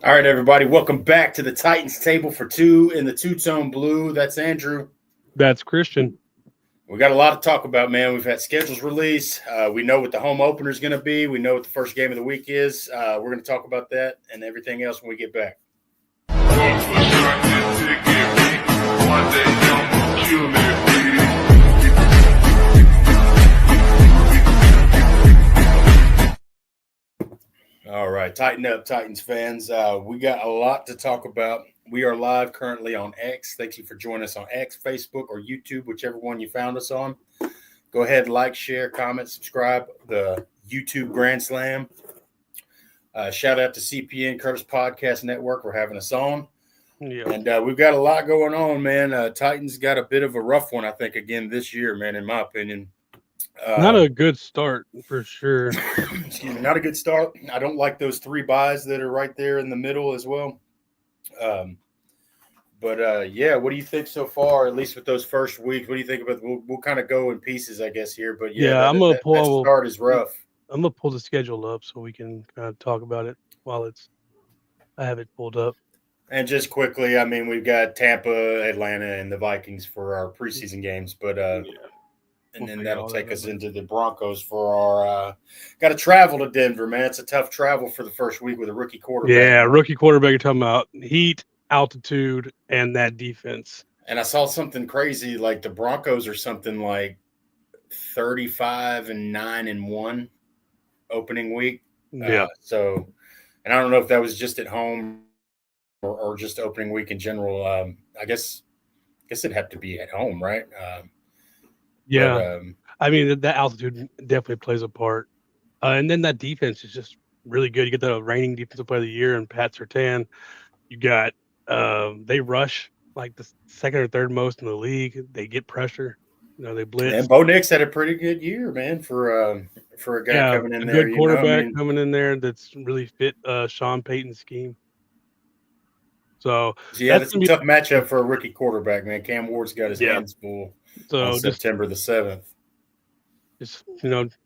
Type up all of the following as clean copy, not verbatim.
All right, everybody, welcome back to the Titans table for two in the two-tone blue. That's Andrew. That's Christian. We got a lot to talk about, man. We've had schedules released. We know what the home opener is going to be. We know what the first game of the week is. We're going to talk about that and everything else when we get back. All right, tighten up, Titans fans. We got a lot to talk about. We are live currently on X. Thank you for joining us on X, Facebook, or YouTube, whichever one you found us on. Go ahead, like, share, comment, subscribe. The YouTube Grand Slam. Shout out to CPN Curtis Podcast Network for having us on. Yeah. And we've got a lot going on, man. Titans got a bit of a rough one, I think, again this year, man, in my opinion. Not a good start for sure. Excuse me, not a good start. I don't like those three buys that are right there in the middle as well. Yeah, what do you think so far, at least with those first weeks? What do you think about we'll kind of go in pieces, I guess, here. But I'm gonna that start is rough. I'm gonna pull the schedule up so we can kind of talk about it while I have it pulled up. And just quickly, I mean, we've got Tampa, Atlanta, and the Vikings for our preseason games, but and then that'll take us into the Broncos for our got to travel to Denver, man. It's a tough travel for the first week with a rookie quarterback. Yeah, rookie quarterback. You're talking about heat, altitude, and that defense. And I saw something crazy, like the Broncos are something like 35-9-1 opening week. Yeah. And I don't know if that was just at home or just opening week in general. I guess it'd have to be at home, right? I mean, that altitude definitely plays a part. And then that defense is just really good. You get the reigning defensive player of the year and Pat Surtain. You got they rush like the second or third most in the league. They get pressure. They blitz. And Bo Nix had a pretty good year, man, for a guy coming in there. Good quarterback coming in there that's really fit Sean Payton's scheme. So that's a tough matchup for a rookie quarterback, man. Cam Ward's got his hands full on September the 7th. Just don't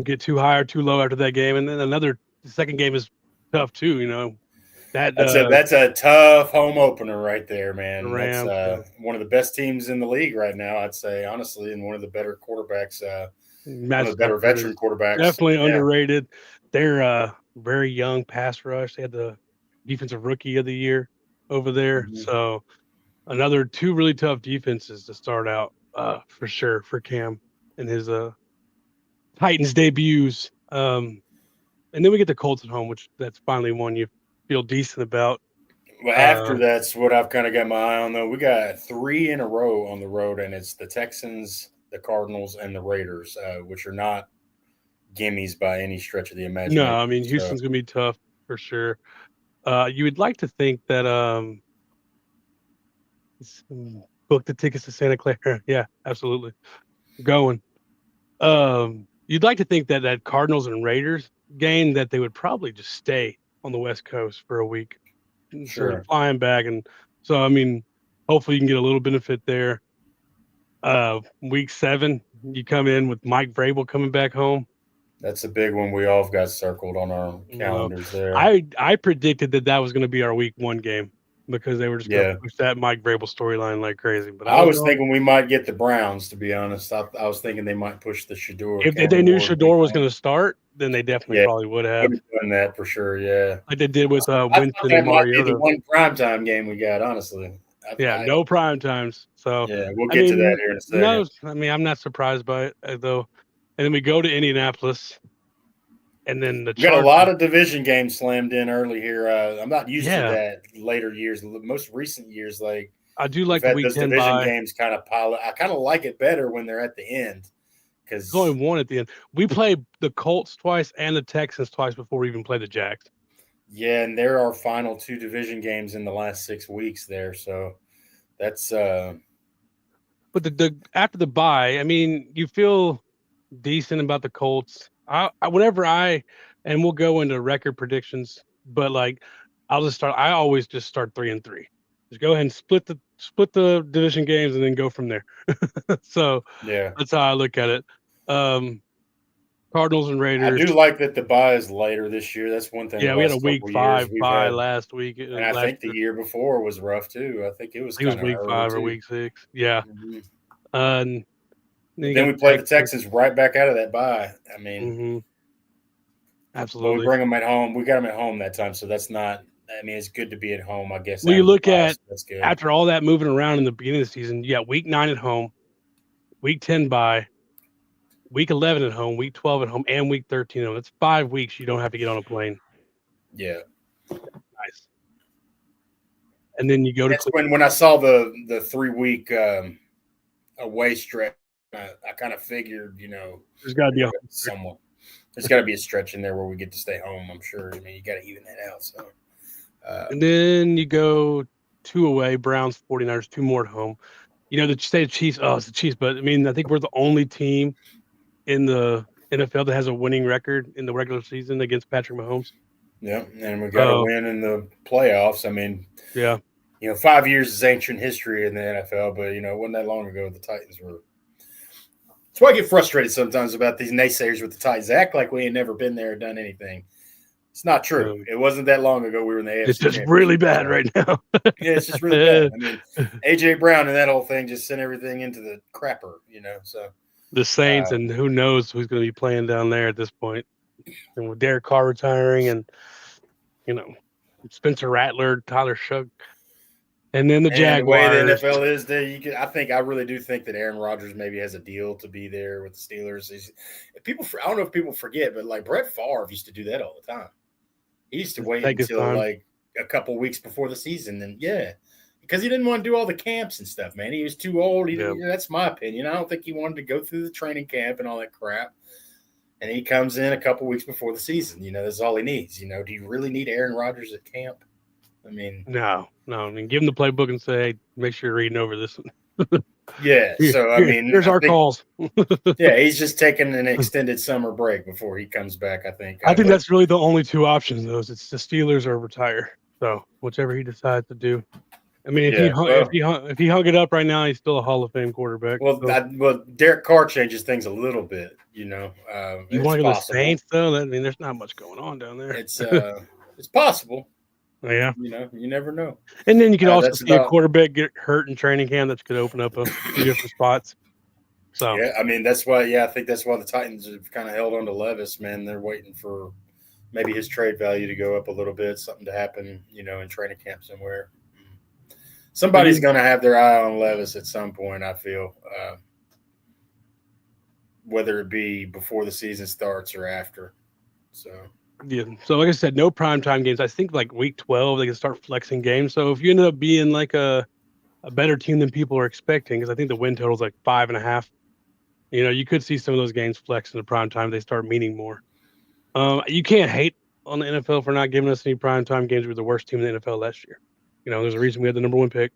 get too high or too low after that game. And then the second game is tough too. That's a tough home opener right there, man. Rams, that's one of the best teams in the league right now, I'd say, honestly, and one of the better quarterbacks, one of the better veteran quarterbacks. Definitely underrated. They're very young pass rush. They had the defensive rookie of the year over there. Mm-hmm. So another two really tough defenses to start out for sure for Cam and his Titans debuts. And then we get the Colts at home, which that's finally one you feel decent about. Well, after that's what I've kind of got my eye on, though. We got 3 in a row on the road, and it's the Texans, the Cardinals, and the Raiders, which are not gimmies by any stretch of the imagination. No, I mean, Houston's going to be tough for sure. You would like to think that book the tickets to Santa Clara. Yeah, absolutely. Going. You'd like to think that Cardinals and Raiders game that they would probably just stay on the West Coast for a week. Sure. Flying back. And so, I mean, hopefully you can get a little benefit there. Week 7, you come in with Mike Vrabel coming back home. That's a big one we all have got circled on our calendars there. I predicted that was going to be our week 1 game because they were just going to push that Mike Vrabel storyline like crazy. But I was thinking we might get the Browns, to be honest. I was thinking they might push the Shador. If they knew Shador was going to start, then they definitely probably would have done that for sure. Yeah, like they did with Winston and Mariota. The one primetime game we got, honestly. No prime times. So we'll get to that here in a second. No, I mean, I'm not surprised by it though. And then we go to Indianapolis, and then we got a lot of division games slammed in early here. I'm not used to that later years. Most recent years, like I do like the week 10 division games kind of pile up. I kind of like it better when they're at the end because there's only one at the end. We played the Colts twice and the Texans twice before we even played the Jags. Yeah, and there are final 2 division games in the last 6 weeks there, so that's. But the after the bye, I mean, you feel decent about the Colts. And we'll go into record predictions, but like I always just start 3-3. Just go ahead and split the division games and then go from there. So that's how I look at it. Cardinals and I Raiders. do like that the bye is later this year. That's one thing. Yeah, The we had a last week couple years 5 we've bye had, last week. and I Last think the year. year before was rough too. I think it was I think it was kind of week early 5 or too. week 6. Yeah. Mm-hmm. And then you Then got we the played the Texans. Texans right back out of that bye. I mean, Mm-hmm. but we Absolutely. bring them at home. We got them at home that time, so that's not. I mean, it's good to be at home, I guess. Well, Out you of the look bye, at so that's good. after all that moving around in the beginning of the season, you got week 9 at home, week 10 bye, week 11 at home, week 12 at home, and week 13 at home. That's 5 weeks you don't have to get on a plane. Yeah, Nice. And then you go to that's when I saw the 3 week away stretch. I kind of figured, there's got to be a somewhat. There's got to be a stretch in there where we get to stay home. I'm sure. I mean, you got to even that out. So, and then you go 2 away, Browns, 49ers, 2 more at home. The state Chiefs. Oh, it's the Chiefs, but I mean, I think we're the only team in the NFL that has a winning record in the regular season against Patrick Mahomes. yeah, and we got to win in the playoffs. I mean, yeah, 5 years is ancient history in the NFL, but it wasn't that long ago the Titans were. That's why I get frustrated sometimes about these naysayers with the Titans. They act like we ain't never been there or done anything. It's not true. It wasn't that long ago we were in the AFC. It's just really bad right now. Yeah, it's just really bad. I mean, AJ Brown and that whole thing just sent everything into the crapper, So the Saints and who knows who's going to be playing down there at this point. And with Derek Carr retiring and Spencer Rattler, Tyler Shough, and then the Jaguars. The way the NFL is, I really do think that Aaron Rodgers maybe has a deal to be there with the Steelers. I don't know if people forget, but like Brett Favre used to do that all the time. He used to wait until like a couple weeks before the season, and because he didn't want to do all the camps and stuff, man. He was too old. That's my opinion. I don't think he wanted to go through the training camp and all that crap. And he comes in a couple weeks before the season. That's all he needs. Do you really need Aaron Rodgers at camp? I mean, no. I mean, give him the playbook and say, hey, make sure you're reading over this one. Yeah. So, I mean, here's our calls. Yeah, he's just taking an extended summer break before he comes back, I think. I think that's really the only 2 options, though. It's the Steelers or retire. So, whichever he decides to do. I mean, if he hung it up right now, he's still a Hall of Fame quarterback. Well, Derek Carr changes things a little bit, You want to go to the Saints, though? I mean, there's not much going on down there. It's possible. Yeah. You never know. And then you could also see a quarterback get hurt in training camp that could open up a few different spots. So yeah, I mean that's why. Yeah, I think that's why the Titans have kind of held on to Levis. Man, they're waiting for maybe his trade value to go up a little bit, something to happen, in training camp somewhere. Somebody's going to have their eye on Levis at some point. I feel, whether it be before the season starts or after. So. Yeah. So like I said, no primetime games. I think like week 12 they can start flexing games. So if you end up being like a better team than people are expecting, because I think the win total is like 5.5. You could see some of those games flex in the primetime. They start meaning more. You can't hate on the NFL for not giving us any primetime games. We were the worst team in the NFL last year. There's a reason we had the number 1 pick.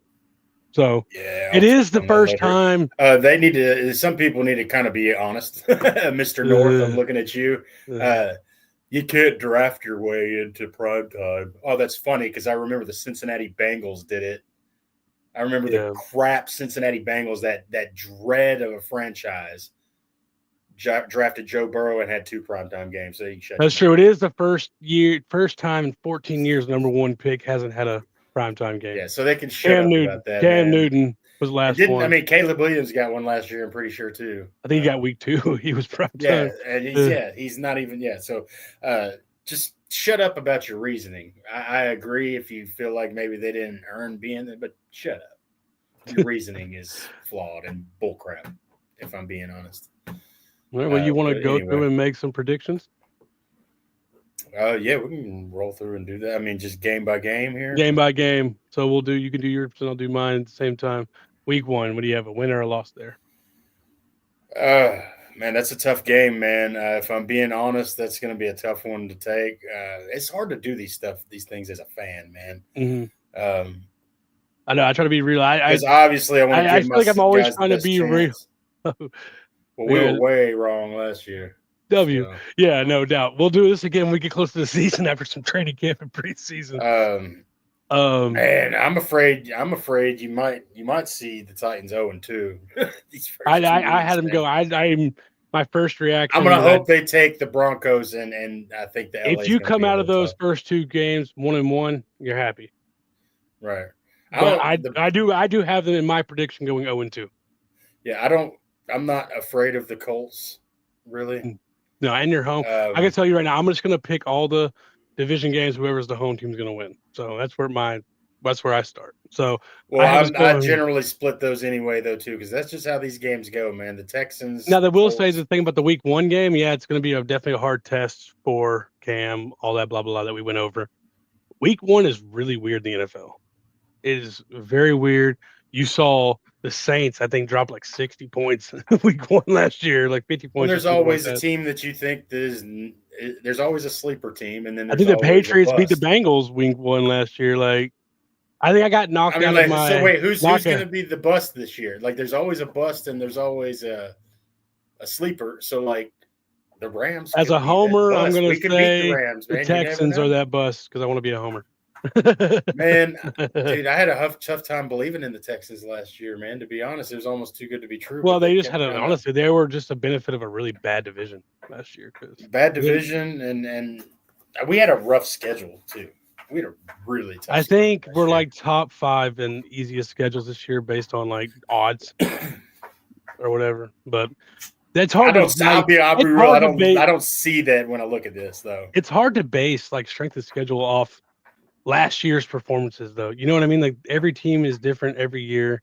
So it is the first time. They need to. Some people need to kind of be honest. Mr. North, I'm looking at you. You can't draft your way into primetime. Oh, that's funny because I remember the Cincinnati Bengals did it. I remember the crap Cincinnati Bengals, that dread of a franchise, drafted Joe Burrow and had 2 primetime games. So that's true. It is the first time in 14 years number 1 pick hasn't had a primetime game. Yeah, so they can shut up about that. Cam Newton was the last one. I mean, Caleb Williams got one last year, I'm pretty sure, too. I think he got week 2. He was primetime. Yeah, and he's not even yet. So just shut up about your reasoning. I agree if you feel like maybe they didn't earn being there, but shut up. Your reasoning is flawed and bullcrap, if I'm being honest. Well, you want to go through and make some predictions? Yeah, we can roll through and do that. I mean, just game by game here. Game by game. So you can do yours and I'll do mine at the same time. Week 1, what do you have? A winner or a loss there? Man, that's a tough game, man. If I'm being honest, that's going to be a tough one to take. It's hard to do these things as a fan, man. Mm-hmm. I know. I try to be real. Because obviously, I want to give my I'm always guys trying to be chance. real. Well, we were way wrong last year. So. Yeah, no doubt. We'll do this again when we get close to the season after some training camp and preseason. Man, I'm afraid you might see the Titans 0-2. I had them go. I'm my first reaction. I'm gonna hope they take the Broncos, and I think the LA. If you come out of those first two games 1-1, you're happy, right? But I do have them in my prediction going 0-2. Yeah, I'm not afraid of the Colts, really. No, and you're home. I can tell you right now, I'm just gonna pick all the division games. Whoever's the home team's gonna win. So that's where I start. So I generally split those anyway, though, too, because that's just how these games go, man. The Texans. Now, they will say the thing about the Week 1 game. Yeah, it's going to be definitely a hard test for Cam. All that blah blah blah that we went over. Week 1 is really weird in the NFL. It is very weird. You saw the Saints, I think, drop like 60 points Week 1 last year, like 50 points. Well, there's always a team that you think there's always a sleeper team, and then I think the Patriots beat the Bengals Week 1 last year. Like, I think I got knocked out of my. So wait, who's going to be the bust this year? Like, there's always a bust, and there's always a sleeper. So, like, the Rams. As a homer, I'm going to say the Rams, man. The Texans are that bust because I want to be a homer. Man, dude, I had a tough time believing in the Texans last year, man. To be honest, it was almost too good to be true. Well, they just had honestly, they were just a benefit of a really bad division last year. Bad division, and we had a rough schedule too. We had a really tough. I think we're like top 5 in easiest schedules this year based on like odds or whatever. But that's hard. I'll be real. I don't see that when I look at this though. It's hard to base like strength of schedule off last year's performances, though. You know what I mean? Like every team is different every year.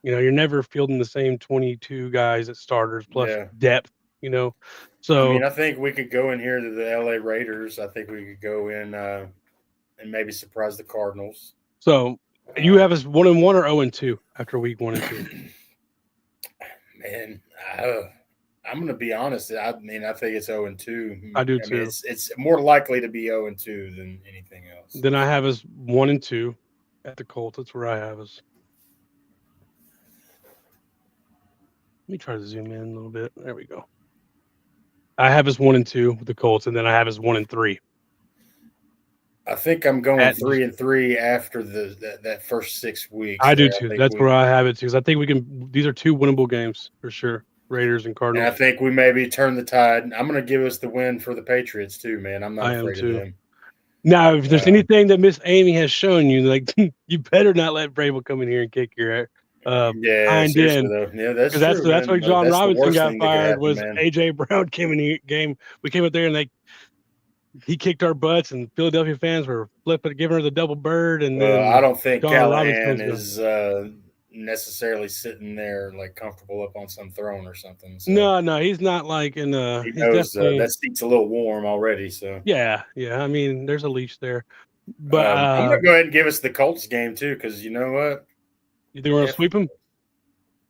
You know, you're never fielding the same 22 guys as starters plus depth. You know, so I mean, I think we could go in here to the LA Raiders. I think we could go in and maybe surprise the Cardinals. So you have us 1-1 or 0-2 after week 1 and 2. Man, I'm going to be honest. I mean, I think it's 0-2. I do too. It's more likely to be 0-2 than anything else. Then I have us 1-2 at the Colts. That's where I have us. Let me try to zoom in a little bit. There we go. I have us 1-2 with the Colts, and then I have us 1-3. I think I'm going 3-3 after that first 6 weeks. I do too. That's where I have it too, because I think we can. These are 2 winnable games for sure. Raiders and Cardinals. And I think we maybe turn the tide. I'm going to give us the win for the Patriots too, man. I'm not afraid of them. Now, if there's anything that Miss Amy has shown you, like you better not let Vrabel come in here and kick your hind end. Yeah, that's true. That's why John Robinson got fired. Was AJ Brown came in the game? We came up there and he kicked our butts, and Philadelphia fans were giving her the double bird. And I don't think Callahan is necessarily sitting there like comfortable up on some throne or something. So. No, he's not like in he knows that seat's a little warm already. So yeah. I mean, there's a leash there. But I'm gonna go ahead and give us the Colts game too, because you know what? You think we're gonna sweep them?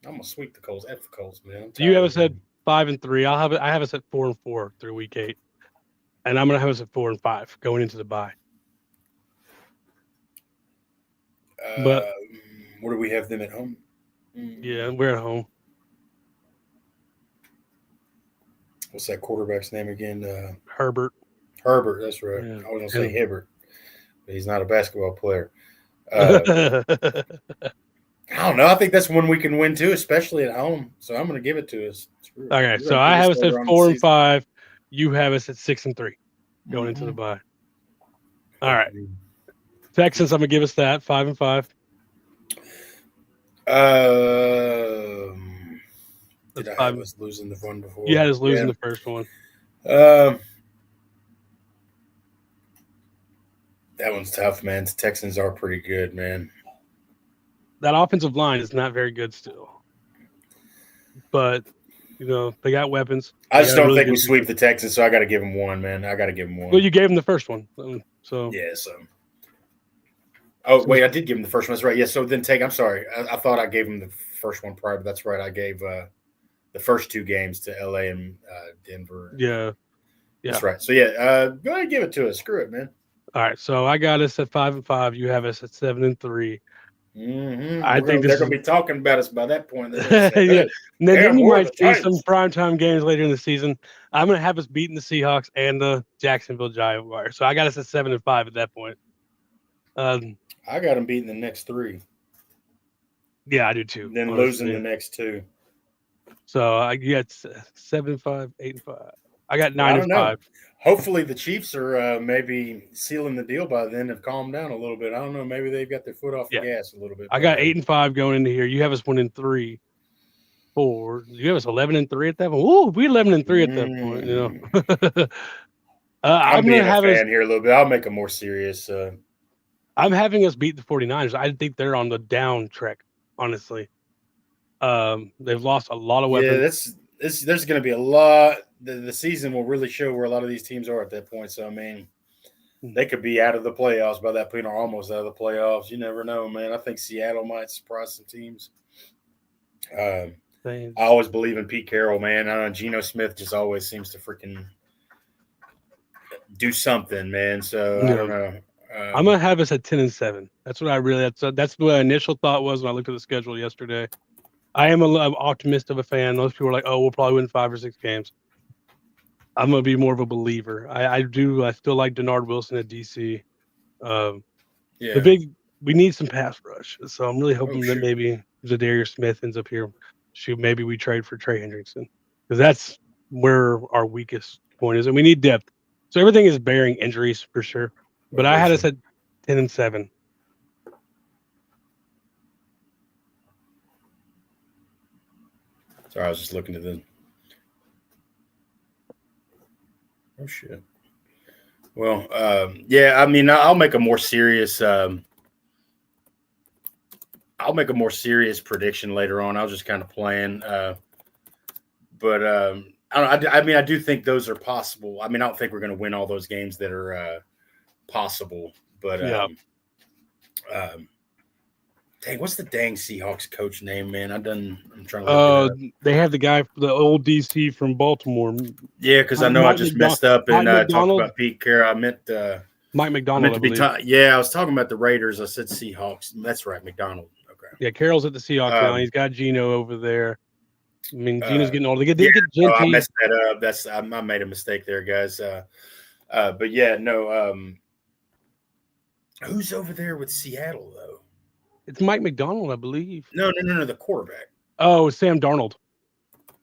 I'm gonna sweep the Colts. F the Colts, man. You have us at 5-3. I have us at 4-4 through week 8, and I'm gonna have us at 4-5 going into the bye. But where do we have them at home? Yeah, we're at home. What's that quarterback's name again? Herbert. Herbert, that's right. Yeah. I was going to say Hibbert, but he's not a basketball player. I don't know. I think that's one we can win too, especially at home. So I'm going to give it to us. Okay, so I have us at 4-5. You have us at 6-3 going into the bye. All right. Texans, I'm going to give us that 5-5. I was losing the one before? You had us losing the first one. That one's tough, man. The Texans are pretty good, man. That offensive line is not very good still. But, they got weapons. I just don't think we sweep the Texans, so I got to give them one, man. I got to give them one. Well, you gave them the first one. So yeah, so. Oh, wait, I did give him the first one. That's right. Yeah, so then I'm sorry. I thought I gave him the first one prior, but that's right. I gave the first 2 games to LA and Denver. Yeah. That's right. So, yeah, go ahead and give it to us. Screw it, man. All right, so I got us at 5-5. You have us at 7-3. I think they're going to be talking about us by that point. Yeah. Then you might see some primetime games later in the season. I'm going to have us beating the Seahawks and the Jacksonville Jaguars. So I got us at 7-5 at that point. I got them beating the next 3. Yeah, I do too. Then losing the next 2. So I get 7-5, 8-5. I got Well, I nine don't and know. five. Hopefully, the Chiefs are maybe sealing the deal by then and calmed down a little bit. I don't know. Maybe they've got their foot off the Yeah, gas a little bit. I But got 8-5 going into here. You have us 1-3, 4. You have us 11-3 at that point. Ooh, we 11-3 at that point. I'm I'm gonna being a have us. fan here a little bit. I'll make a more serious. I'm having us beat the 49ers. I think they're on the down trek. Honestly, they've lost a lot of Yeah, weapons. there's going to be a lot. The season will really show where a lot of these teams are at that point. So I mean, they could be out of the playoffs by that point, or almost out of the playoffs. You never know, man. I think Seattle might surprise some teams. I always believe in Pete Carroll, man. Geno Smith just always seems to freaking do something, man. So I don't know. I'm gonna have us at 10-7. That's what I really. That's what my initial thought was when I looked at the schedule yesterday. I am I'm optimist of a fan. Most people are like, "Oh, we'll probably win 5 or 6 games." I'm gonna be more of a believer. I do. I still like Denard Wilson at DC. Um, Yeah. the big we need some pass rush, so I'm really Oh, hoping that shoot. maybe Zadarius Smith ends up here. Shoot, maybe we trade for Trey Hendrickson because that's where our weakest point is, and we need depth. So everything is bearing injuries for sure. But Where I had is us it? at 10-7. Sorry, I was just looking at the. Oh shit. Well, yeah. I mean, I'll make a more serious. I'll make a more serious prediction later on. I was just kind of playing, but I mean, I do think those are possible. I mean, I don't think we're going to win all those games that are possible, but Yeah. um, dang, what's the dang Seahawks coach name, man? I'm trying to look it up. They have the old DC from Baltimore. Yeah, because I know I just messed up and Mike talked McDonald. about Pete Carroll. Mike I meant McDonald, I to be believe. yeah, I was talking about the Raiders. I said Seahawks. That's right, McDonald. Okay. Yeah, Carroll's at the Seahawks now. He's got Geno over there. I mean, Geno's getting older. They Yeah, get no, I Genty. messed that up. I made a mistake there, guys. But yeah, no. Who's over there with Seattle though? It's Mike McDonald, I believe. No, the quarterback. Oh, Sam Darnold.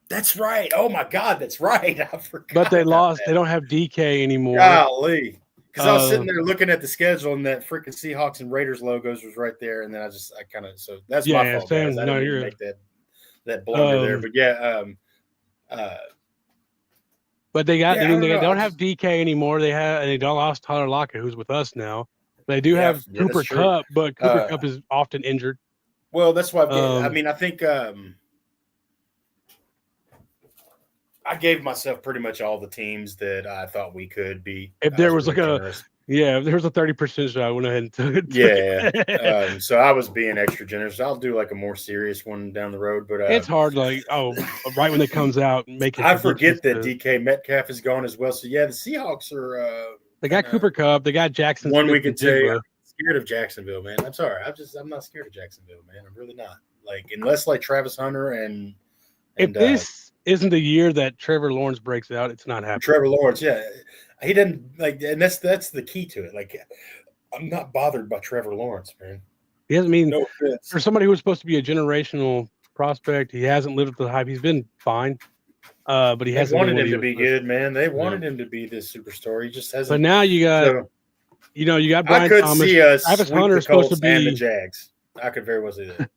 That's right. Oh my God, that's right. I forgot. But they lost. That. They don't have DK anymore. Golly. Because I was sitting there looking at the schedule and that freaking Seahawks and Raiders logos was right there, and then I kind of that's my fault, Sam, guys. I didn't mean to make that blunder there, but yeah. But they don't have DK anymore. They don't lost Tyler Lockett, who's with us now. They do have Cooper Kupp, but Cooper Kupp is often injured. Well, that's why I mean, I think I gave myself pretty much all the teams that I thought we could beat. If there was if there was a 30% shot, I went ahead and took it. Yeah. So I was being extra generous. I'll do like a more serious one down the road, but it's hard. Like, right when it comes out, I forget that DK Metcalf is gone as well. So yeah, the Seahawks are. They got Cooper Kupp. They got Jackson. One we could say. I'm scared of Jacksonville, man. I'm sorry. I'm not scared of Jacksonville, man. I'm really not. Like unless like Travis Hunter and if this isn't the year that Trevor Lawrence breaks out, it's not happening. Trevor Lawrence, yeah, he didn't like, and that's the key to it. Like, I'm not bothered by Trevor Lawrence, man. He hasn't. I mean, for somebody who was supposed to be a generational prospect, he hasn't lived up to the hype. He's been fine, but he hasn't wanted him to be good, man. They wanted him to be this superstar. He just hasn't. But now you got, you got Brian I could Thomas. see us Travis Hunter is supposed to be and the Jags. I could very well see that.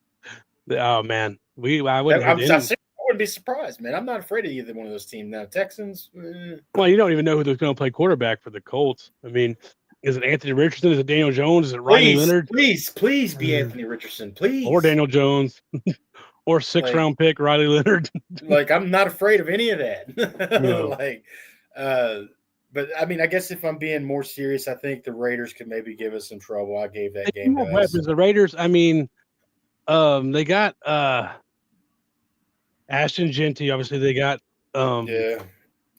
Oh man, I wouldn't be surprised, man. I'm not afraid of either one of those teams now. Texans. Well, you don't even know who's going to play quarterback for the Colts. I mean, is it Anthony Richardson? Is it Daniel Jones? Is it Riley Leonard? Please be Anthony Richardson, please. Or Daniel Jones, or sixth-round pick Riley Leonard. Like I'm not afraid of any of that. No. But I mean, I guess if I'm being more serious, I think the Raiders could maybe give us some trouble. I gave that game to us. The Raiders, I mean, they got Ashton Genty. Obviously, they got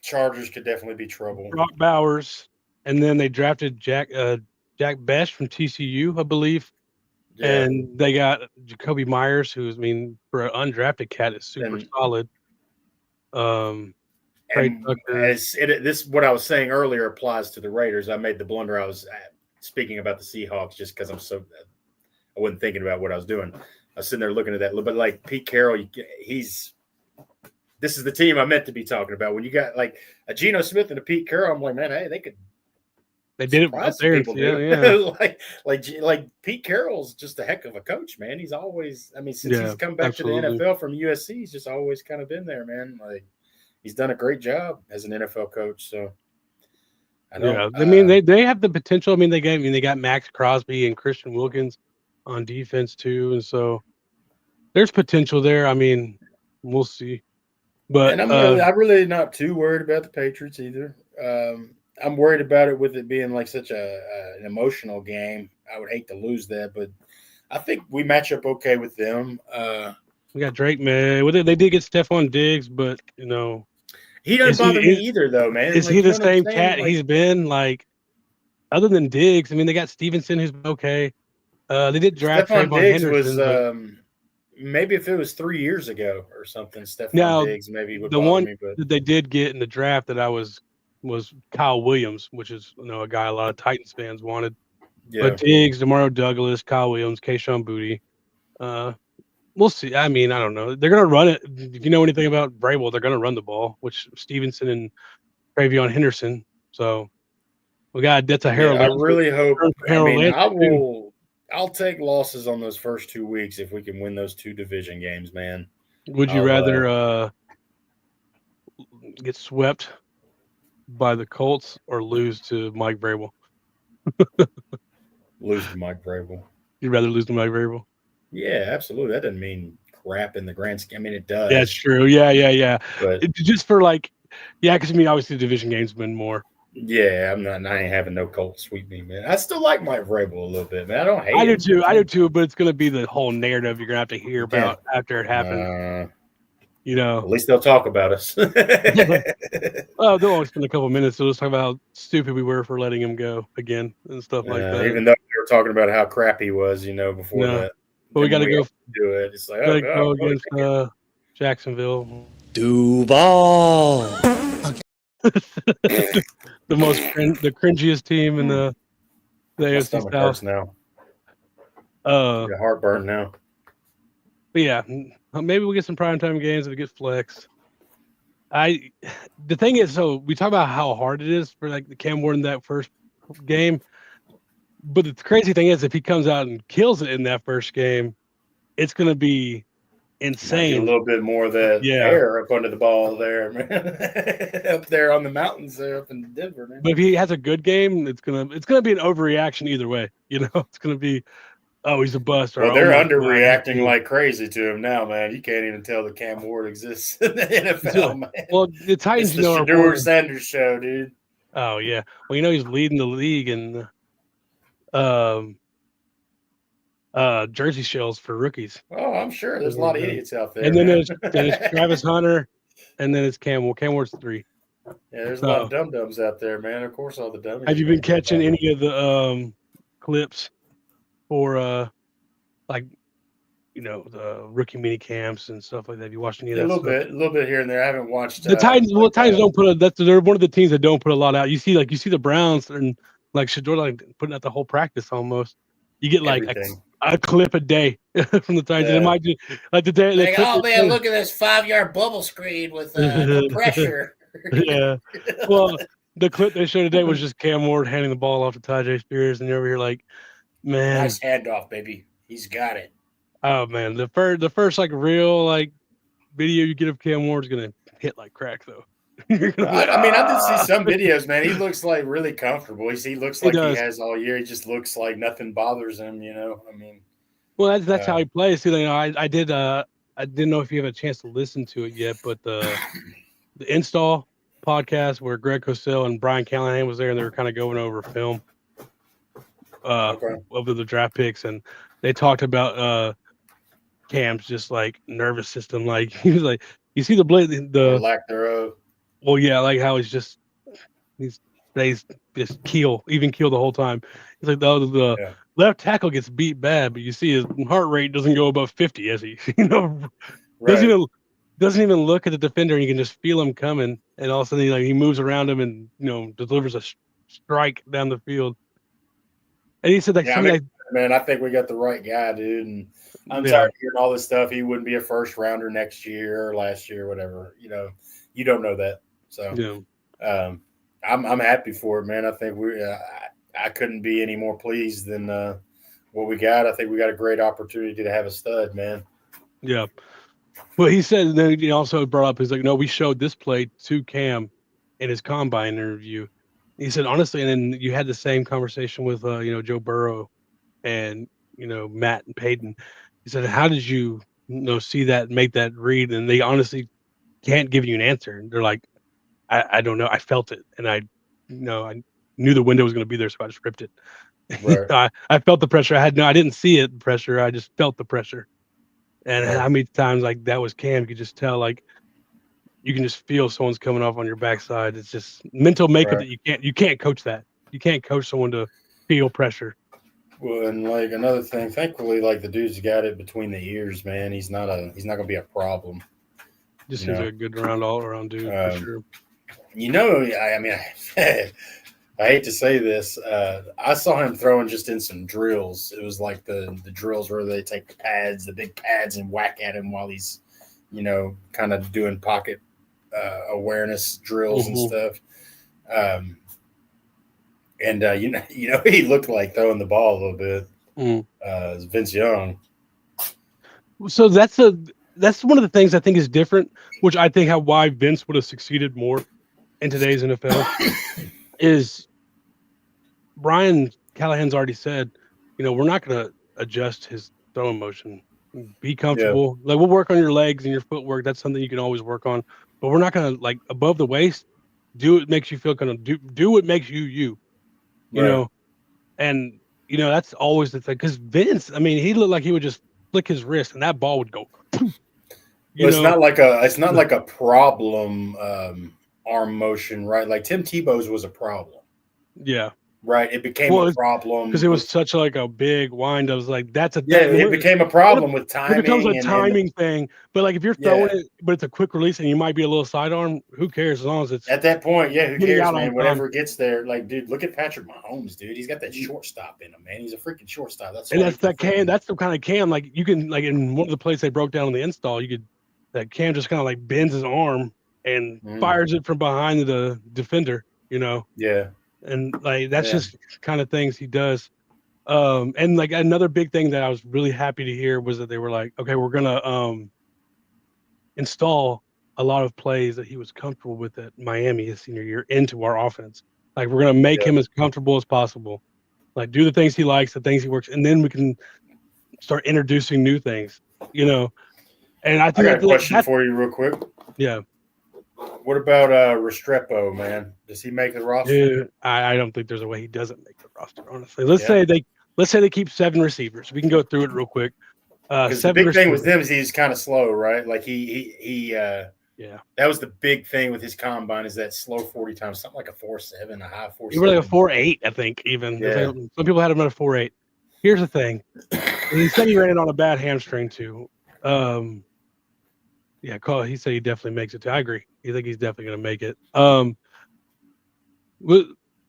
Chargers could definitely be trouble. Brock Bowers, and then they drafted Jack Best from TCU, I believe. Yeah. And they got Jacoby Myers, who's, I mean, for an undrafted cat, is super solid. This what I was saying earlier applies to the Raiders. I made the blunder. I was speaking about the Seahawks just because I wasn't thinking about what I was doing. I was sitting there looking at that, but like Pete Carroll, this is the team I meant to be talking about. When you got like a Geno Smith and a Pete Carroll, I'm like, man, hey, they could They did it up surprise some there in people, Seattle, dude. yeah. like Pete Carroll's just a heck of a coach, man. He's always, I mean, since Yeah, he's come back to the absolutely. NFL from USC, he's just always kind of been there, man. Like he's done a great job as an NFL coach. So I don't. Yeah, I mean they have the potential. I mean they got Max Crosby and Christian Wilkins on defense too, and so there's potential there. I mean, we'll see. But And I'm really not too worried about the Patriots either. I'm worried about it with it being like such an emotional game. I would hate to lose that, but I think we match up okay with them. we got Drake, man. They did get Stephon Diggs, but He doesn't bother me either, though, man. is Like he you know the what I'm same saying? cat he's been? Like other than Diggs, I mean, they got Stevenson who's okay. They did draft Stephon Trayvon Diggs was Henderson, but maybe if it was 3 years ago or something, Stephon now Diggs maybe would the bother one me. But that they did get in the draft that I was Kyle Williams, which is a guy a lot of Titans fans wanted. yeah, But Diggs, Demario Douglas, Kyle Williams, Kayshon Boutte. We'll see. I mean, I don't know. They're gonna run it. If you know anything about Vrabel, they're gonna run the ball, which Stevenson and Travion Henderson. So we got yeah. Harold I Landry. really hope. I Harold mean, Landry too. I'll take losses on those first 2 weeks if we can win those two division games, man. Would you I'll rather get swept by the Colts or lose to Mike Vrabel? lose to Mike Vrabel. You'd rather lose to Mike Vrabel? Yeah, absolutely. That doesn't mean crap in the grand scheme. I mean, it Yeah, it's does. true. Yeah. But Just for like, yeah, because I mean, obviously the division games been more. yeah, I'm not. I ain't having no Colts sweep me, man. I still like Mike Vrabel a little bit, man. I don't hate I do him. too. I do too. But it's gonna be the whole narrative you're gonna have to hear You can't. about after it happens. At least they'll talk about us. Oh, they'll only spend a couple minutes. They'll just talk about how stupid we were for letting him go again and stuff like that. Even though they were talking about how crap he was, before that. But we got to go do it. It's like, go against Jacksonville. Duval. The the cringiest team in the AFC South now. Got heartburn now. But yeah, maybe we'll get some primetime games if we get flex. The thing is, so we talk about how hard it is for like the Cam Ward in that first game, but the crazy thing is, if he comes out and kills it in that first game, it's going to be insane. A little bit more of that air up under the ball there, man. Up there on the mountains there up in Denver, man. But if he has a good game, it's gonna be an overreaction either way. It's gonna be, oh, he's a bust. Well, they're underreacting like crazy to him now, man. You can't even tell that Cam Ward exists in the NFL, man. Well, the Titans, it's the Shedeur Sanders show, dude. Oh yeah. Well, he's leading the league in jersey shells for rookies. Oh, I'm sure there's a lot of idiots out there. And then there's Travis Hunter, and then it's Cam. Well, Cam Ward's 3. Yeah, there's a lot of dum-dums out there, man. Of course, all the dummies. Have you been catching any of the clips for the rookie mini camps and stuff like that? Have you watched any of that? A little bit here and there. I haven't watched the Titans. Well, the Titans don't put they're one of the teams that don't put a lot out. You see the Browns and like Shedeur like putting out the whole practice almost. You get like a clip a day from the Titans. It might be like the day. Like, oh man, look at this 5-yard bubble screen with no pressure. Yeah. Well, the clip they showed today was just Cam Ward handing the ball off to Tajay Spears, and you're over here like, man, nice handoff, baby. He's got it. Oh man, the first like real like video you get of Cam Ward's gonna hit like crack though. I did see some videos, man. He looks like really comfortable. He looks like he has all year. He just looks like nothing bothers him, Well, that's how he plays. See, I didn't know if you have a chance to listen to it yet, but the install podcast where Greg Cosell and Brian Callahan was there, and they were kind of going over film of the draft picks, and they talked about Cam's just like nervous system. Like he was like, you see the blade, the lack thereof. Well, yeah, like how he's just keel the whole time. He's like the left tackle gets beat bad, but you see his heart rate doesn't go above 50 as he doesn't even look at the defender, and you can just feel him coming, and all of a sudden he moves around him and delivers a strike down the field. And he said man, I think we got the right guy, dude. And I'm Yeah. tired of hearing all this stuff. He wouldn't be a first rounder next year or last year, or whatever. You don't know that. So Yeah. I'm happy for it, man. I think I couldn't be any more pleased than what we got. I think we got a great opportunity to have a stud, man. Yeah. Well, he said, and then he also brought up, he's like, no, we showed this play to Cam in his combine interview. He said, honestly, and then you had the same conversation with, Joe Burrow and, Matt and Peyton. He said, how did you, see that, make that read? And they honestly can't give you an answer. And they're like, I don't know. I felt it. And I knew the window was going to be there. So I just ripped it. Right. I felt the pressure. I didn't see it, the pressure. I just felt the pressure. And Right. how many times like that was Cam, you could just tell, like, you can just feel someone's coming off on your backside. It's just mental makeup Right. that you can't coach that. You can't coach someone to feel pressure. Well, and like another thing, thankfully, like the dude's got it between the ears, man. He's not gonna be a problem. Just seems like a good all around dude for sure. I mean, I hate to say this. I saw him throwing just in some drills. It was like the drills where they take the big pads, and whack at him while he's, kind of doing pocket awareness drills and stuff. And he looked like throwing the ball a little bit. Vince Young. So that's one of the things I think is different, which I think why Vince would have succeeded more in today's NFL is Brian Callahan's already said, we're not going to adjust his throwing motion. Be comfortable. Yeah. Like, we'll work on your legs and your footwork. That's something you can always work on. But we're not going to, like, above the waist, do what makes you feel kind of do what makes you, know. And, that's always the thing. Because Vince, I mean, he looked like he would just flick his wrist and that ball would go. It's not like a problem arm motion, right? Like Tim Tebow's was a problem. Yeah. Right. It became a problem because it was such like a big wind. I was like, that's a thing. It became a problem with timing. It becomes a timing thing. But like if you're throwing it, but it's a quick release and you might be a little sidearm, who cares as long as it's at that point, who cares, man? Whatever it gets there. Like, dude, look at Patrick Mahomes, dude. He's got that shortstop in him, man. He's a freaking shortstop. That's the kind of Cam. Like you can in one of the plays they broke down on the install, that Cam just kind of like bends his arm and fires it from behind the defender, Yeah. And like that's just kind of things he does. And like another big thing that I was really happy to hear was that they were like, okay, we're gonna install a lot of plays that he was comfortable with at Miami his senior year into our offense. Like we're gonna make him as comfortable as possible. Like do the things he likes, the things he works, and then we can start introducing new things, And I think I got a question for you real quick. Yeah. What about Restrepo, man? Does he make the roster? Dude, I don't think there's a way he doesn't make the roster, honestly. Let's say they keep 7 receivers. We can go through it real quick. The big thing with him is he's kind of slow, right? Like he that was the big thing with his combine is that slow 40 times, something like a 4.7, a high 4.7. He was like a 4.8, I think, even. Yeah. Some people had him at a 4.8. Here's the thing. He said he ran it on a bad hamstring too. He said he definitely makes it too. I agree. You think he's definitely going to make it.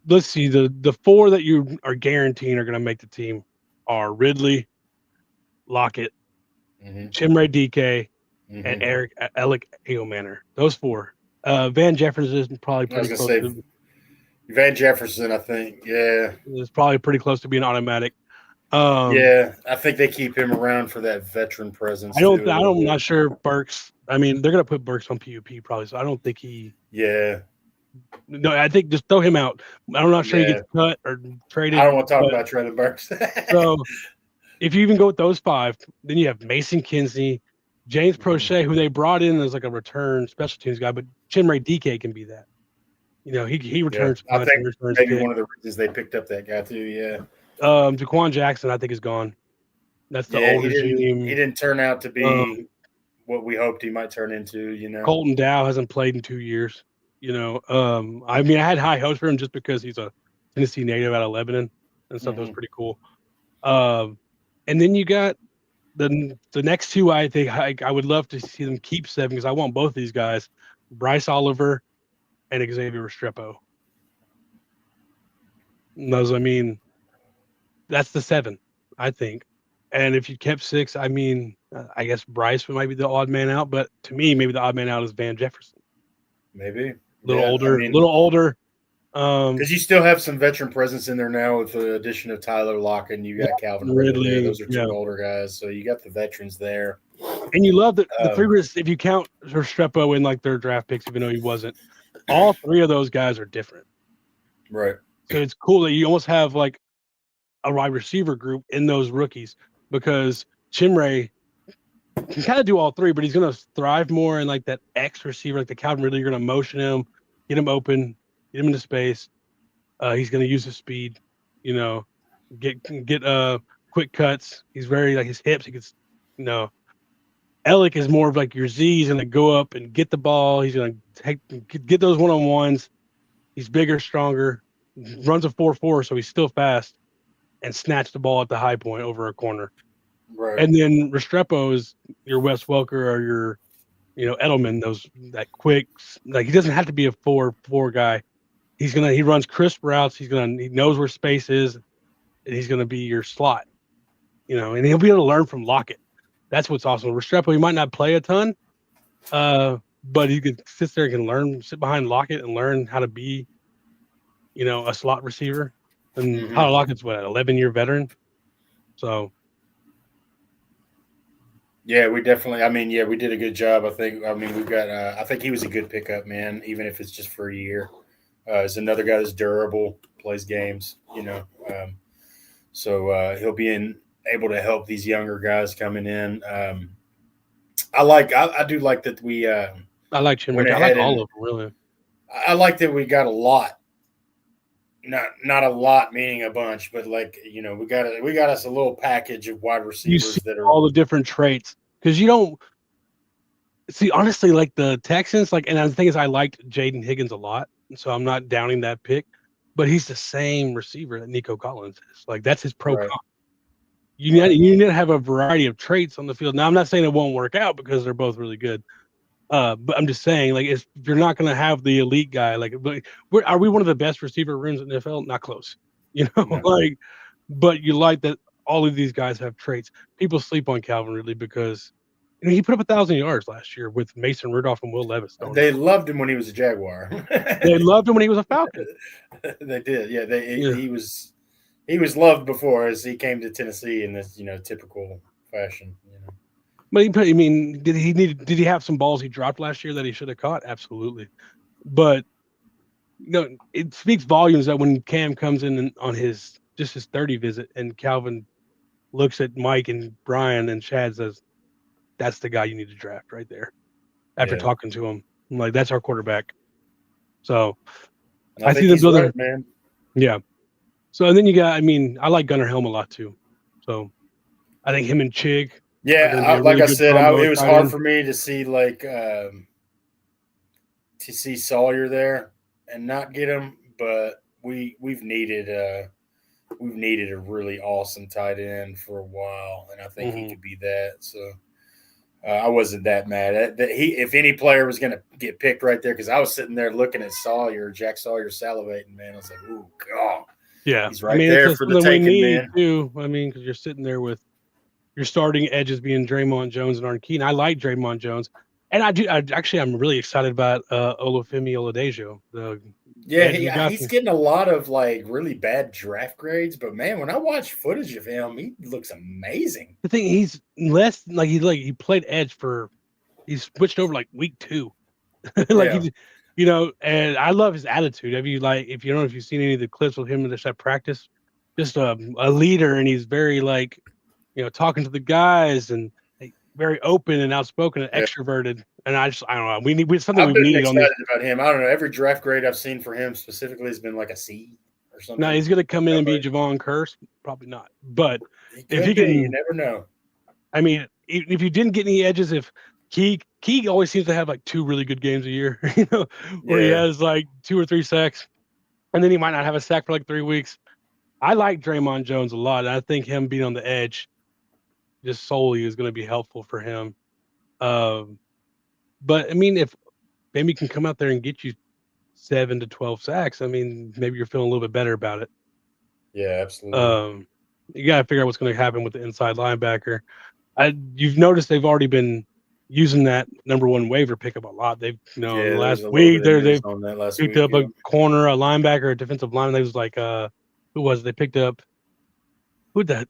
Let's see. The 4 that you are guaranteeing are going to make the team are Ridley, Lockett, Chimere DK, and Alec Eomanner. Those 4. Van Jefferson is probably pretty close to. Van Jefferson, I think. Yeah. Is probably pretty close to being automatic. I think they keep him around for that veteran presence. I'm not sure Burks. I mean, they're gonna put Burks on PUP probably, so I don't think he. Yeah. No, I think just throw him out. I'm not sure he gets cut or traded. I don't want to talk about trading Burks. So, if you even go with those 5, then you have Mason Kinsey, James Prochet, who they brought in as like a return special teams guy, but Chimere DK can be that. He returns. I think maybe one of the reasons they picked up that guy too. Yeah. Jaquan Jackson, I think, is gone. That's the old regime. He didn't turn out to be what we hoped he might turn into. Colton Dow hasn't played in 2 years. I mean, I had high hopes for him just because he's a Tennessee native out of Lebanon and stuff. That was pretty cool. And then you got the next 2. I think I would love to see them keep 7 because I want both of these guys, Bryce Oliver and Xavier Restrepo. I mean, that's the 7. I think. And if you kept 6, I mean, I guess Bryce might be the odd man out, but to me, maybe the odd man out is Van Jefferson. Maybe. A little Yeah, older, I mean, little older. because you still have some veteran presence in there now with the addition of Tyler Lockett. You got Calvin Ridley there. Those are two yeah. older guys, so you got the veterans there. And you love the 3 if you count Restrepo in like their draft picks, even though he wasn't, all 3 of those guys are different. Right. So it's cool that you almost have like a wide receiver group in those rookies, because Chimray can kind of do all 3, but he's going to thrive more in like that X receiver, like the Calvin Ridley. You're going to motion him, get him open, get him into space. He's going to use his speed, you know, get quick cuts. He's very like his hips. He gets, you know, Ellick is more of like your Z. He's going to go up and get the ball. He's going to get those one-on-ones. He's bigger, stronger, runs a 4.4, so he's still fast, and snatch the ball at the high point over a corner. Right. And then Restrepo is your Wes Welker or your, Edelman. That quick, like he doesn't have to be a 4-4 guy. He runs crisp routes. He knows where space is, and he's gonna be your slot. And he'll be able to learn from Lockett. That's what's awesome. Restrepo, he might not play a ton, but he could sit there and sit behind Lockett and learn how to be, a slot receiver. And Tyler Lockett's what, 11-year veteran. So yeah, we definitely. I mean, yeah, we did a good job. I think. I mean, we've got. I think he was a good pickup, man. Even if it's just for a year, he's another guy that's durable, plays games. So he'll be able to help these younger guys coming in. I do like that we. I like Jim. I like all of them, really. I like that we got a lot. Not a lot meaning a bunch, but like we got us a little package of wide receivers that are all the different traits, because you don't see, honestly, like the Texans, and the thing is, I liked Jaden Higgins a lot, so I'm not downing that pick, but he's the same receiver that Nico Collins is. Like that's his pro comp. You need to have a variety of traits on the field. Now, I'm not saying it won't work out because they're both really good. But I'm just saying, like, if you're not going to have the elite guy, are we one of the best receiver rooms in the NFL? Not close, no. But you like that all of these guys have traits. People sleep on Calvin Ridley because he put up 1,000 yards last year with Mason Rudolph and Will Levis. They loved him when he was a Jaguar. They loved him when he was a Falcon. They did, yeah. He was loved before as he came to Tennessee in this typical fashion. But did he have some balls he dropped last year that he should have caught? Absolutely. But it speaks volumes that when Cam comes in on his 30 visit and Calvin looks at Mike and Brian and Chad says, that's the guy you need to draft right there. After talking to him, I'm like, that's our quarterback. So I see them building, right, man. Yeah. So and then you got, I like Gunnar Helm a lot too. So I think him and Chig. Yeah, like I said, it was hard for me to see Sawyer there and not get him, but we've needed a really awesome tight end for a while, and I think he could be that. So I wasn't that mad. If any player was going to get picked right there, because I was sitting there looking at Jack Sawyer salivating, man. I was like, "Ooh, God, yeah, he's right there for the taking, man." Too. Because you're sitting there with your starting edges being Draymond Jones and Arkin. I like Draymond Jones, and I'm really excited about Olufemi Oladejo. He's getting a lot of really bad draft grades, but man, when I watch footage of him, he looks amazing. The thing, he's less he played edge he switched over week 2, and I love his attitude. If you don't know if you've seen any of the clips with him at practice, just a leader, and he's very talking to the guys and very open and outspoken and extroverted. And I don't know. We need something we've needed on this. About him. I don't know. Every draft grade I've seen for him specifically has been like a C or something. No, he's going to come in and be Javon Curse. Probably not. But if he can, you never know. If you didn't get any edges, if Key always seems to have 2 really good games a year, where he has 2 or 3 sacks, and then he might not have a sack for 3 weeks. I like Draymond Jones a lot. And I think him being on the edge just solely is going to be helpful for him. But if maybe can come out there and get you 7 to 12 sacks, maybe you're feeling a little bit better about it. Yeah, absolutely. you got to figure out what's going to happen with the inside linebacker. You've noticed they've already been using that number one waiver pickup a lot. They've, in the there was last a little week, bit of news they've on that last picked week. up a corner, a linebacker, a defensive lineman. They was like, who was it? They picked up who that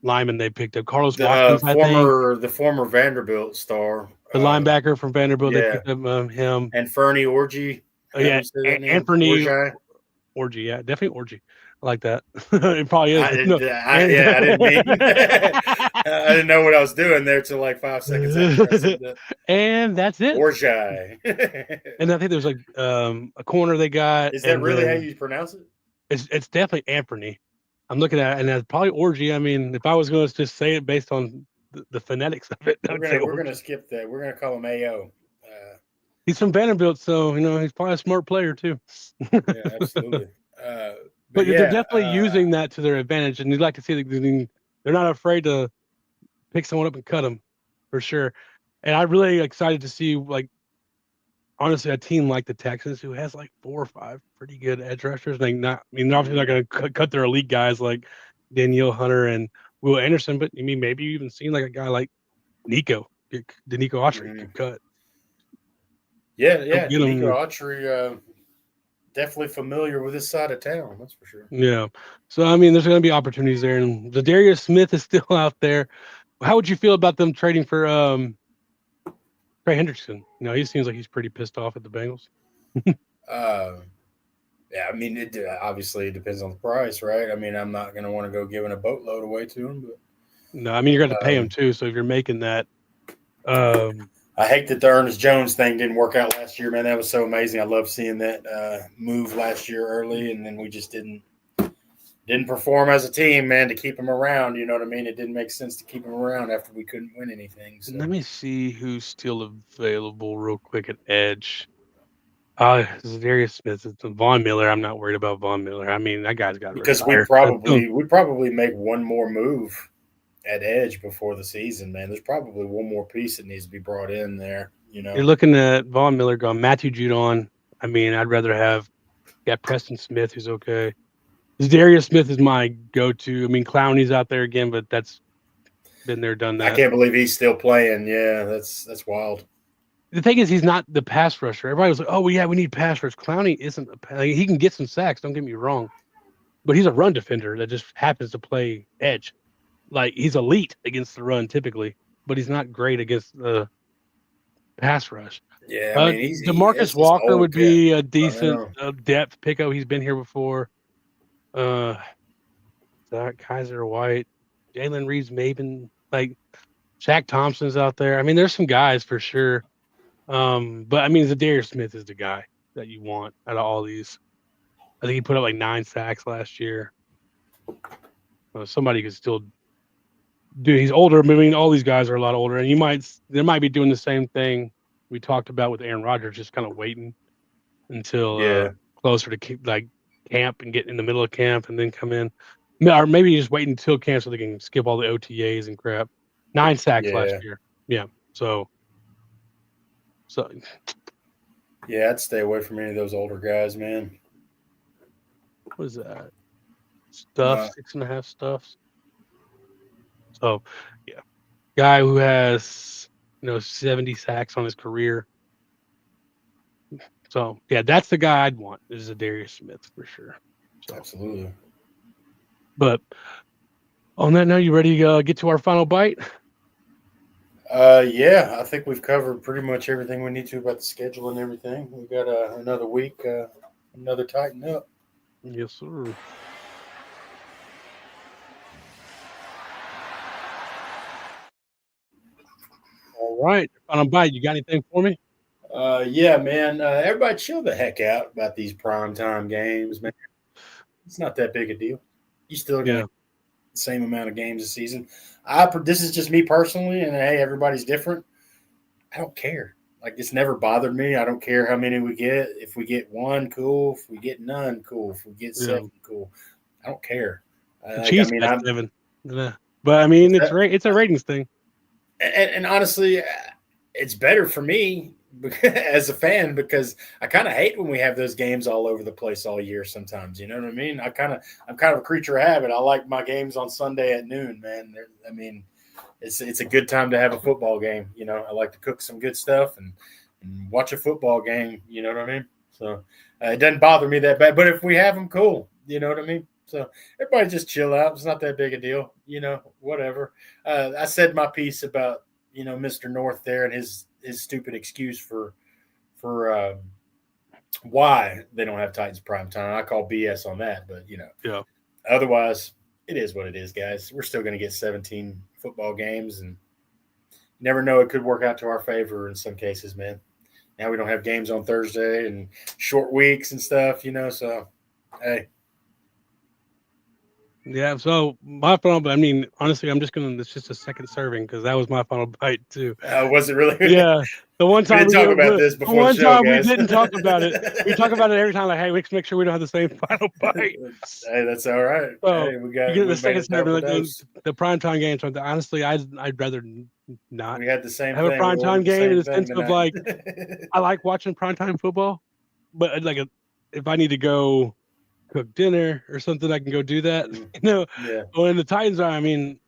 lineman they picked up? Carlos Watkins, I think. The former Vanderbilt star, The linebacker from Vanderbilt. They yeah. picked up him. And Fernie Orgy. Oh, yeah, You say that name? Anthony Orgy. Orgy. Yeah, definitely Orgy. I like that. It probably is. I didn't mean. I didn't know what I was doing there till like 5 seconds after I said that. And that's it. Orgy. And I think there's like a corner they got. Is that really how you pronounce it? It's definitely Anthony. I'm looking at it, and that's probably Orgy. I mean, if I was going to just say it based on the phonetics of it, we're gonna skip that. We're gonna call him AO. He's from Vanderbilt, so he's probably a smart player too. Yeah, absolutely. But they're definitely using that to their advantage, and you'd like to see that they're not afraid to pick someone up and cut them, for sure. And I'm really excited to see, like, honestly, a team like the Texans who has like 4 or 5 pretty good edge rushers. They're obviously not going to cut their elite guys like Danielle Hunter and Will Anderson, but maybe you even seen like a guy like Nico Autry get cut. Yeah, Nico Autry. Definitely familiar with this side of town, that's for sure. Yeah. So, there's going to be opportunities there. And Zadarius Smith is still out there. How would you feel about them trading for Trey Hendrickson? He seems like he's pretty pissed off at the Bengals. Yeah, it obviously depends on the price, right? I'm not going to want to go giving a boatload away to him. But no, you're going to pay him too. So if you're making that. I hate that the Ernest Jones thing didn't work out last year, man. That was so amazing. I loved seeing that move last year early, and then we just didn't perform as a team, man, to keep him around. You know what I mean? It didn't make sense to keep him around after we couldn't win anything. So. Let me see who's still available real quick at edge. Zadarius Smith. It's Von Miller. I'm not worried about Von Miller. That guy's got to because we probably make one more move at edge before the season, man. There's probably one more piece that needs to be brought in there. You're looking at Von Miller gone, Matthew Judon. I'd rather have Preston Smith, who's okay. Darius Smith is my go-to. Clowney's out there again, but that's been there, done that. I can't believe he's still playing. Yeah, that's wild. The thing is, he's not the pass rusher. Everybody was like, "Oh, yeah, we need pass rush." Clowney isn't. He can get some sacks. Don't get me wrong, but he's a run defender that just happens to play edge. Like, he's elite against the run typically, but he's not great against the pass rush. Yeah, DeMarcus Walker would be a decent depth pickup. He's been here before. Kaiser White, Jalen Reeves-Maben, like Shaq Thompson's out there. There's some guys for sure. But Zadarius Smith is the guy that you want out of all these. I think he put up like 9 sacks last year. Somebody could still do. He's older. All these guys are a lot older, and they might be doing the same thing we talked about with Aaron Rodgers, just kind of waiting until closer to camp and get in the middle of camp and then come in, or maybe just wait until camp so they can skip all the OTAs and crap. 9 sacks last year. Yeah. So yeah, I'd stay away from any of those older guys, man. What is that? Stuff 6.5 stuffs. So yeah, guy who has 70 sacks on his career. So yeah, that's the guy I'd want. Is Zadarius Smith for sure. So. Absolutely. But on that note, you ready to get to our final bite? Yeah, I think we've covered pretty much everything we need to about the schedule and everything. We got another week, another tighten up. Yes, sir. All right, final bite. You got anything for me? Yeah, man. Everybody chill the heck out about these primetime games, man. It's not that big a deal. You still got the same amount of games a season. This is just me personally, and hey, everybody's different. I don't care. Like, it's never bothered me. I don't care how many we get. If we get 1, cool. If we get none, cool. If we get 7, cool. I don't care. Chiefs got 7. But it's a ratings thing. And honestly, it's better for me as a fan, because I kind of hate when we have those games all over the place all year sometimes. You know what I mean? I'm kind of a creature of habit. I like my games on Sunday at noon, man. I mean, it's a good time to have a football game. You know, I like to cook some good stuff and watch a football game. You know what I mean? So it doesn't bother me that bad. But if we have them, cool. You know what I mean? So everybody just chill out. It's not that big a deal. You know, whatever. I said my piece about, you know, Mr. North there and his stupid excuse for why they don't have Titans prime time. I call BS on that, but you know, Yeah. Otherwise, it is what it is, guys. We're still going to get 17 football games, and you never know, it could work out to our favor in some cases, man. Now we don't have games on Thursday and short weeks and stuff, you know. So, hey. Yeah, so my final, I mean, honestly, it's just a second serving because that was my final bite too. Was it really? Yeah, the one time we didn't talk about this before the show, guys. We didn't talk about it. We talk about it every time, like, hey, we can make sure we don't have the same final bite. Hey, that's all right. So hey, we got the second serving, the primetime games. Honestly, I'd rather not. We had the same have thing. a primetime game in the sense of like, I like watching primetime football, but like if I need to go cook dinner or something, I can go do that. You know, yeah. When the Titans are, I mean,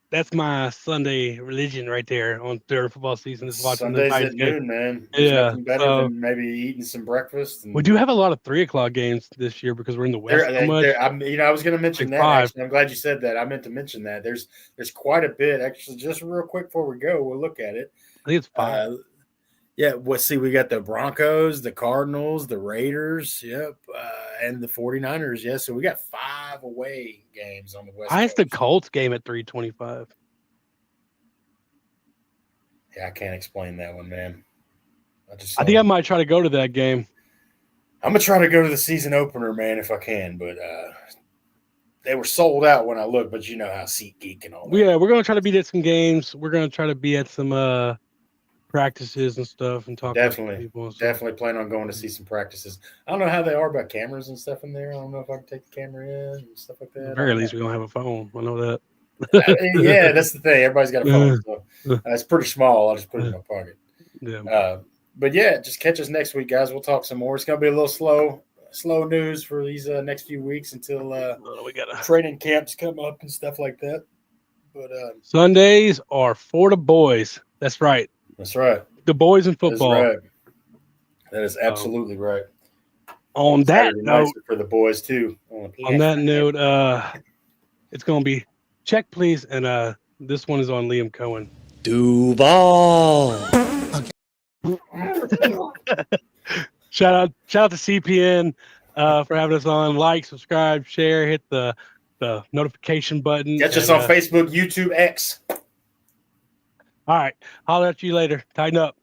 that's my Sunday religion right there during football season is watching Sundays the Titans at game. noon, man. There's nothing better than maybe eating some breakfast. We do have a lot of 3:00 games this year because we're in the West so much. I was going to mention like that. 5. Actually, I'm glad you said that. I meant to mention that. There's quite a bit. Actually, just real quick before we go, we'll look at it. I think it's 5. Yeah, see, we got the Broncos, the Cardinals, the Raiders, and the 49ers. Yeah, so we got 5 away games on the West Coast. I have the Colts game at 3:25. Yeah, I can't explain that one, man. I think I might try to go to that game. I'm going to try to go to the season opener, man, if I can, but they were sold out when I looked, but you know how SeatGeek and all that. Yeah, we're going to try to be at some games. We're going to try to be at some practices and stuff and talk to people. Definitely plan on going to see some practices. I don't know how they are about cameras and stuff in there. I don't know if I can take the camera in and stuff like that. At the very least, we're going to have a phone. I know that. Yeah, that's the thing. Everybody's got a phone. So it's pretty small. I'll just put it in my pocket. Yeah. But yeah, just catch us next week, guys. We'll talk some more. It's going to be a little slow news for these next few weeks until we got training camps come up and stuff like that. But Sundays are for the boys. That's right. That's right. The boys in football. That's right. That is absolutely right. On that note, for the boys too. On that note, it's going to be check, please, and this one is on Liam Cohen. Duval. Shout out to CPN for having us on. Like, subscribe, share, hit the notification button. Catch us on Facebook, YouTube, X. All right. Holler at you later. Tighten up.